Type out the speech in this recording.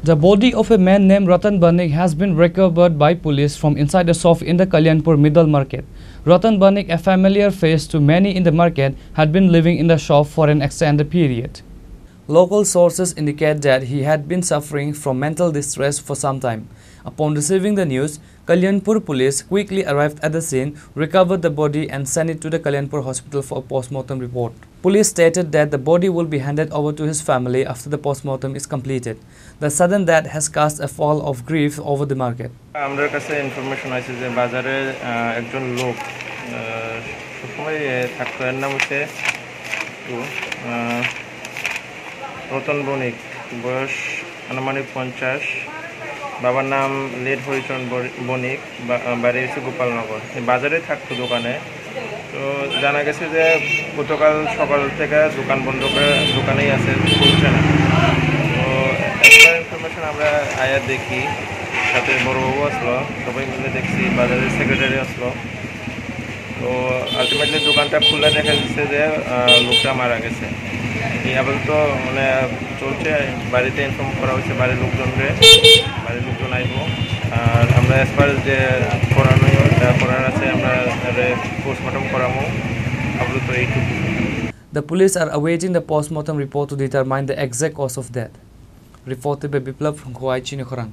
The body of a man named Ratan Banik has been recovered by police from inside a shop in the Kalyanpur Middle Market. Ratan Banik, a familiar face to many in the market, had been living in the shop for an extended period. Local sources indicate that he had been suffering from mental distress for some time. Upon receiving the news, Kalyanpur police quickly arrived at the scene, recovered the body and sent it to the Kalyanpur hospital for a post-mortem report. Police stated that the body will be handed over to his family after the post-mortem is completed. The sudden death has cast a fall of grief over the market. আমার কাছে information আছে যে বাজারে একজন লোক সবসময় থাকতো, এর নাম হচ্ছে রতন বণিক, বয়স আনুমানিক 50, বাবার নাম লেট হরিচরণ বণিক, বাড়ি হচ্ছে গোপালনগর। বাজারে থাকতো দোকানে। তো জানা গেছে যে গতকাল সকাল থেকে দোকান বন্ধ করে দোকানেই আছে, খুলছে না। তো একটা ইনফরমেশন আমরা আয়া দেখি, সাথে বড়বাবু আসলো, সবাই মিলে দেখছি, বাজারের সেক্রেটারি আসলো। তো আলটিমেটলি দোকানটা খুলে দেখা যাচ্ছে যে লোকটা মারা গেছে। এই আপাতত মানে চলছে, বাড়িতে ইনফর্ম করা হয়েছে বাড়ির লোকজন আইব। আর আমরা এসপার যে করার আছে আমরা পোস্টমর্টম করামো, আপাতত এইটুকু। The police are awaiting the post-mortem report to determine the exact cause of death. Reported by Biplav from Khawai Chinokhorang.